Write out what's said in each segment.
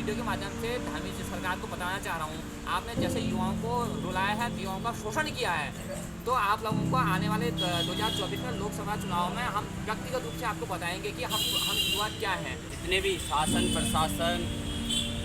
Video के माध्यम से धामी सरकार को बताना चाह रहा हूँ, आपने जैसे युवाओं को रुलाया है, युवाओं का शोषण किया है, तो आप लोगों को आने वाले 2024 में लोकसभा चुनाव में हम व्यक्तिगत रूप से आपको बताएंगे कि हम युवा क्या हैं। जितने भी शासन प्रशासन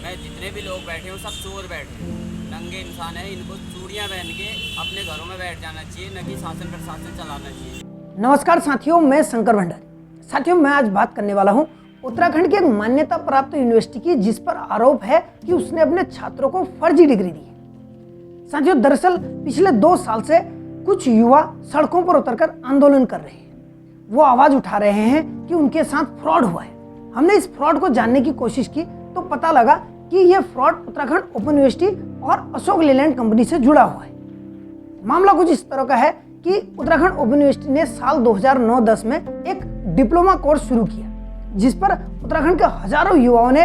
में जितने भी लोग बैठे हैं सब चोर बैठे हैं, नंगे इंसान है। इनको चूड़ियाँ पहन के अपने घरों में बैठ जाना चाहिए, न कि शासन प्रशासन चलाना चाहिए। नमस्कार साथियों, मैं शंकर भंडारी। साथियों, मैं आज बात करने वाला हूं उत्तराखंड की एक मान्यता प्राप्त यूनिवर्सिटी की, जिस पर आरोप है कि उसने अपने छात्रों को फर्जी डिग्री दी है। साथियों, दरअसल पिछले 2 साल से कुछ युवा सड़कों पर उतरकर आंदोलन कर रहे हैं। वो आवाज उठा रहे हैं कि उनके साथ फ्रॉड हुआ है। हमने इस फ्रॉड को जानने की कोशिश की तो पता लगा कि यह फ्रॉड उत्तराखंड ओपन यूनिवर्सिटी और अशोक लेलैंड कंपनी से जुड़ा हुआ है। मामला कुछ इस तरह का है कि उत्तराखंड ओपन यूनिवर्सिटी ने साल 2009-10 में एक डिप्लोमा कोर्स शुरू किया, जिस पर उत्तराखंड के हजारों युवाओं ने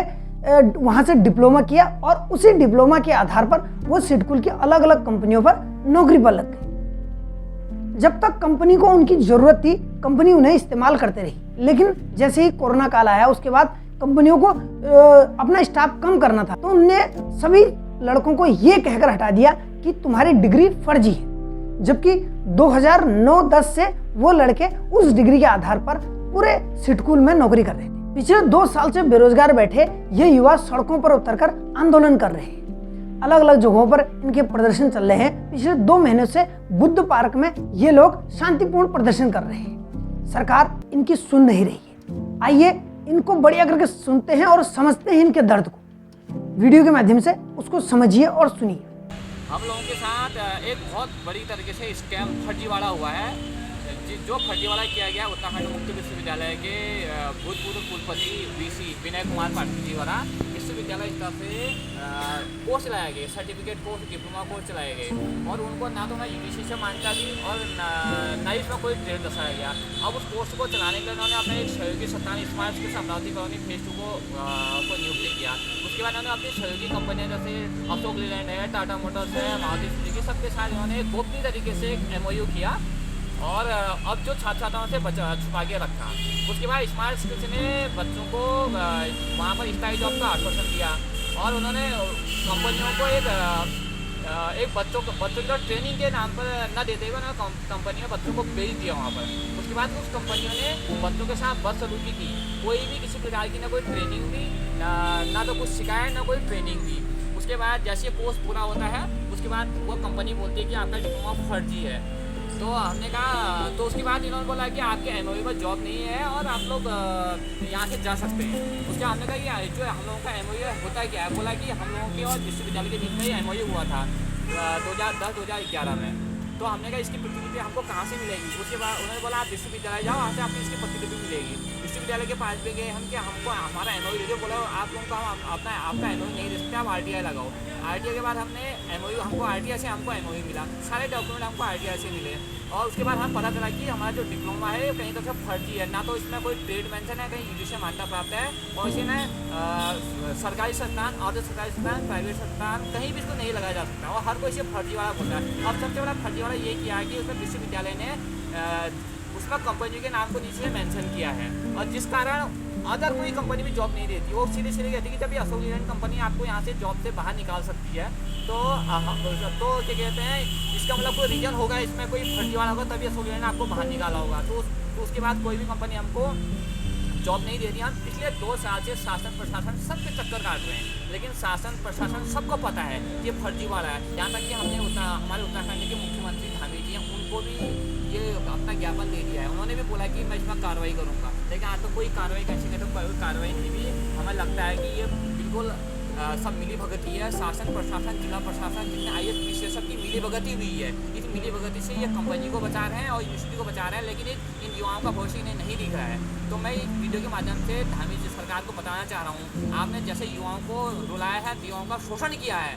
वहां से डिप्लोमा किया और उसी डिप्लोमा के आधार पर वो सिडकुल की अलग अलग कंपनियों पर नौकरी पर लग गए। जब तक कंपनी को उनकी जरूरत थी, कंपनी उन्हें इस्तेमाल करते रही, लेकिन जैसे ही कोरोना काल आया, उसके बाद कंपनियों को अपना स्टाफ कम करना था, तो उनने सभी लड़कों को ये कहकर हटा दिया कि तुम्हारी डिग्री फर्जी है। जबकि 2009-10 से वो लड़के उस डिग्री के आधार पर पूरे सिडकुल में नौकरी कर रहे थे। पिछले 2 साल से बेरोजगार बैठे ये युवा सड़कों पर उतरकर आंदोलन कर रहे हैं। अलग अलग जगहों पर इनके प्रदर्शन चल रहे हैं। पिछले 2 महीनों से बुद्ध पार्क में ये लोग शांतिपूर्ण प्रदर्शन कर रहे हैं। सरकार इनकी सुन नहीं रही है। आइए इनको बढ़िया करके सुनते हैं और समझते हैं इनके दर्द को। वीडियो के माध्यम से उसको समझिए और सुनिए। हम लोगों के साथ एक बहुत बड़ी तरीके से स्कैम फर्जीवाड़ा हुआ है। जो फर्जीवाड़ा किया गया उत्तराखंड मुक्त विश्वविद्यालय के भूतपूर्व कुलपति वीसी विनय कुमार पाटिल जी द्वारा विश्वविद्यालय स्तर से कोर्स चलाए गए, सर्टिफिकेट कोर्स, डिप्लोमा कोर्स चलाए गए, और उनको ना तो मैं यूजीसी से मान्यता दी और ना इसमें कोई ट्रेड दर्शाया गया। अब उस कोर्स को चलाने के लिए उन्होंने अपने एक सहयोगी सत्तान स्मार्ट के अमरावती कॉलोनी फेज 2 को नियुक्त किया। उसके बाद उन्होंने अपनी सहयोगी कंपनियाँ जैसे अशोक लेलैंड है, टाटा मोटर्स है, मारुति सुजुकी, सबके साथ उन्होंने गोपनीय तरीके से एक MOU किया और अब जो छात्र छात्राओं से छुपा के रखा। उसके बाद स्मार्ट स्किल्स ने बच्चों को वहाँ पर स्थायी जॉब का आश्वासन दिया और उन्होंने कंपनियों को एक बच्चों को ट्रेनिंग के नाम पर न देते हुए उन्होंने कंपनी में बच्चों को भेज दिया वहाँ पर। उसके बाद उस कंपनियों ने बच्चों के साथ बदसलूकी की। कोई भी किसी प्रकार की ना कोई ट्रेनिंग दी, ना तो कुछ सिखाया, ना कोई ट्रेनिंग दी। उसके बाद जैसे कोर्स पूरा होता है, उसके बाद वो कंपनी बोलती है कि आपका डिप्लोमा फर्जी है। तो हमने कहा, तो उसके बाद इन्होंने बोला कि आपके MOU पर जॉब नहीं है और आप लोग यहाँ से जा सकते हैं। उसके हमने कहा कि जो हम लोगों का MOU होता है क्या है। बोला कि हम लोगों के और विश्वविद्यालय के बीच में ही MOU हुआ था 2010-2011 में। तो हमने कहा इसकी प्रतिलिपि हमको कहाँ से मिलेगी। उसके बाद उन्होंने बोला आप विश्वविद्यालय जाओ, वहाँ से आपको इसकी प्रतिलिपि मिलेगी। विश्वविद्यालय के पास भी गए हम कि हमको हमारा MOU दे दो। बोला आप लोगों का हम आपका MOU नहीं दे सकते, आप RTI लगाओ। RTI के बाद हमने हमको RTI से हमको MOU मिला, सारे डॉक्यूमेंट हमको RTI से मिले। और उसके बाद हम पता चला कि हमारा जो डिप्लोमा है कहीं तो सब फर्जी है, ना तो इसमें कोई ट्रेड मेंशन है, कहीं यूजीसी से मान्यता प्राप्त है, और इसी में सरकारी संस्थान, अर्ध सरकारी संस्थान, प्राइवेट संस्थान, कहीं भी इसको नहीं लगाया जा सकता और हर कोई इसे फर्जीवाड़ा बोलता है। अब सबसे बड़ा फर्जीवाड़ा ये किया है कि उसमें विश्वविद्यालय ने उसमें कंपनी के नाम को नीचे मेंशन किया है, और जिस कारण अदर कोई कंपनी भी जॉब नहीं देती। वो सीधे कहती है कि जब ये अशोक लेलैंड कंपनी आपको यहाँ से जॉब से बाहर निकाल सकती है, तो क्या कहते हैं, इसका मतलब कोई रीजन होगा, इसमें कोई फर्जीवाड़ा होगा, तभी अशोक लेलैंड आपको बाहर निकाला होगा। तो उसके बाद कोई भी कंपनी हमको जॉब नहीं दे रही। हम पिछले 2 साल से शासन प्रशासन सबके चक्कर काट रहे हैं, लेकिन शासन प्रशासन सबको पता है कि ये फर्जीवाड़ा है। यहाँ तक कि हमने हमारे उत्तराखंड के मुख्यमंत्री धामी जी हैं, उनको भी ये अपना ज्ञापन दे दिया है। उन्होंने भी बोला कि मैं इसमें कार्रवाई करूँगा, लेकिन आज तो कोई कार्रवाई कैसे तो कोई कार्रवाई नहीं हुई। हमें लगता है कि ये बिल्कुल सब मिली भगती है। शासन प्रशासन, जिला प्रशासन, जितने IAS PCS सबकी मिली भगती हुई है। इस मिली भगती से ये कंपनी को बचा रहे हैं और यूनिवर्सिटी को बचा रहे हैं, लेकिन इन युवाओं का भविष्य इन्हें नहीं दिख रहा है। तो मैं इस वीडियो के माध्यम से धामी सरकार को बताना चाह रहा हूँ, आपने जैसे युवाओं को रुलाया है, युवाओं का शोषण किया है,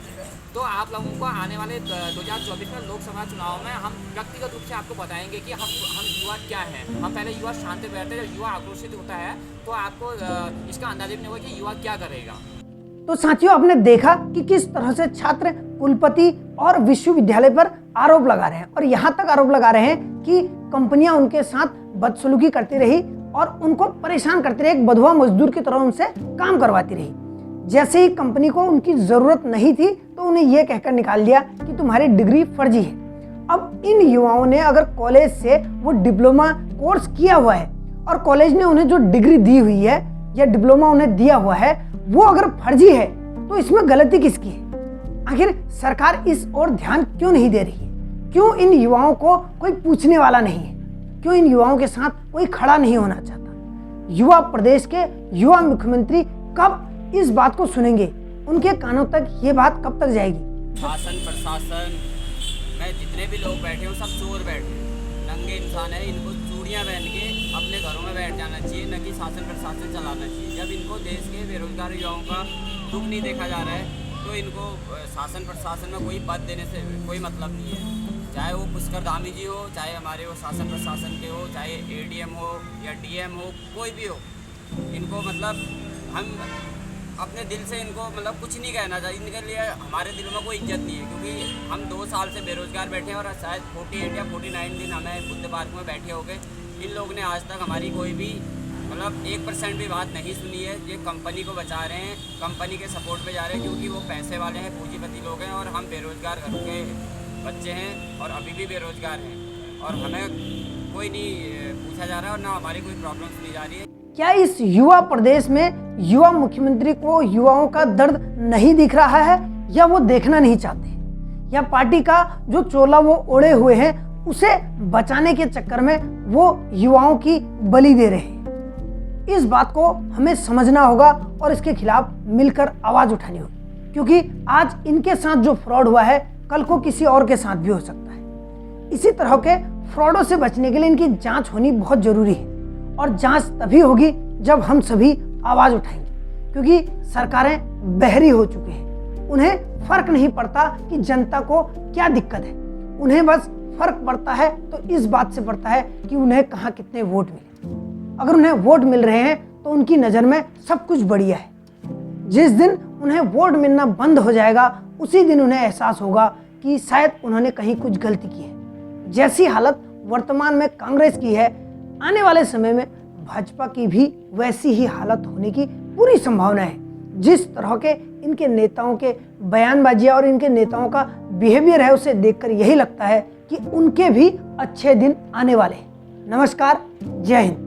तो आप लोगों को आने वाले 2024 में लोकसभा चुनाव में हम व्यक्तिगत रूप से आपको बताएंगे कि हम युवा क्या हैं। हम पहले युवा शांत बैठते हैं, जब युवा आक्रोशित होता है तो आपको इसका अंदाजा भी नहीं होगा कि युवा क्या करेगा। तो साथियों, आपने देखा कि किस तरह से छात्र, कुलपति और विश्वविद्यालय पर आरोप लगा रहे हैं, और यहाँ तक आरोप लगा रहे हैं कि कंपनियां उनके साथ बदसलूकी करती रही और उनको परेशान करती रही, एक बधुआ मजदूर की तरह उनसे काम करवाती रही। जैसे ही कंपनी को उनकी ज़रूरत नहीं थी तो उन्हें यह कहकर निकाल दिया कि तुम्हारी डिग्री फर्जी है। अब इन युवाओं ने अगर कॉलेज से वो डिप्लोमा कोर्स किया हुआ है और कॉलेज ने उन्हें जो डिग्री दी हुई है या डिप्लोमा उन्हें दिया हुआ है वो अगर फर्जी है तो इसमें गलती किसकी है? आखिर सरकार इस ओर ध्यान क्यों नहीं दे रही है? क्यों इन युवाओं को कोई पूछने वाला नहीं है? क्यों इन युवाओं के साथ कोई खड़ा नहीं होना चाहता? युवा प्रदेश के युवा मुख्यमंत्री कब इस बात को सुनेंगे? उनके कानों तक ये बात कब तक जाएगी? शासन प्रशासन में जितने भी लोग बैठे हैं सब चोर बैठे हैं, नंगे इंसान है। इनको चूड़ियाँ पहन के अपने घरों में बैठ जाना चाहिए, न कि शासन प्रशासन चलाना चाहिए। जब इनको देश के बेरोजगार युवाओं का दुख नहीं देखा जा रहा है तो इनको शासन प्रशासन में कोई पद देने से कोई मतलब नहीं है। चाहे वो पुष्कर धामी जी हो, चाहे हमारे वो शासन प्रशासन के हो, चाहे एडीएम हो या डीएम हो, कोई भी हो, इनको मतलब हम अपने दिल से इनको मतलब कुछ नहीं कहना चाहिए। इनके लिए हमारे दिल में कोई इज्जत नहीं है, क्योंकि हम 2 साल से बेरोजगार बैठे हैं और शायद 48 या 49 दिन हमें बुद्ध पार्क में बैठे हो गए। इन लोगों ने आज तक हमारी कोई भी मतलब 1% भी बात नहीं सुनी है। ये कंपनी को बचा रहे हैं, कंपनी के सपोर्ट पे जा रहे हैं, क्योंकि वो पैसे वाले हैं, पूंजीपति लोग हैं, और हम बेरोजगार घर के बच्चे हैं और अभी भी बेरोजगार हैं, और हमें कोई नहीं पूछा जा रहा है और ना हमारी कोई प्रॉब्लम सुनी जा रही है। क्या इस युवा प्रदेश में युवा मुख्यमंत्री को युवाओं का दर्द नहीं दिख रहा है, या वो देखना नहीं चाहते, या पार्टी का जो चोला वो ओढ़े हुए हैं उसे बचाने के चक्कर में वो युवाओं की बलि दे रहे हैं? इस बात को हमें समझना होगा और इसके खिलाफ मिलकर आवाज उठानी होगी, क्योंकि आज इनके साथ जो फ्रॉड हुआ है कल को किसी और के साथ भी हो सकता है। इसी तरह के फ्रॉडों से बचने के लिए इनकी जांच होनी बहुत जरूरी है, और जांच तभी होगी जब हम सभी आवाज उठाएंगे, क्योंकि सरकारें बहरी हो चुकी हैं। उन्हें फर्क नहीं पड़ता कि जनता को क्या दिक्कत है, उन्हें बस फर्क पड़ता है तो इस बात से पड़ता है कि उन्हें कहाँ कितने वोट मिले। अगर उन्हें वोट मिल रहे हैं तो उनकी नज़र में सब कुछ बढ़िया है। जिस दिन उन्हें वोट मिलना बंद हो जाएगा उसी दिन उन्हें एहसास होगा कि शायद उन्होंने कहीं कुछ गलती की है। जैसी हालत वर्तमान में कांग्रेस की है, आने वाले समय में भाजपा की भी वैसी ही हालत होने की पूरी संभावना है। जिस तरह के इनके नेताओं के बयानबाजियां और इनके नेताओं का बिहेवियर है उसे देखकर यही लगता है कि उनके भी अच्छे दिन आने वाले हैं। नमस्कार, जय हिंद।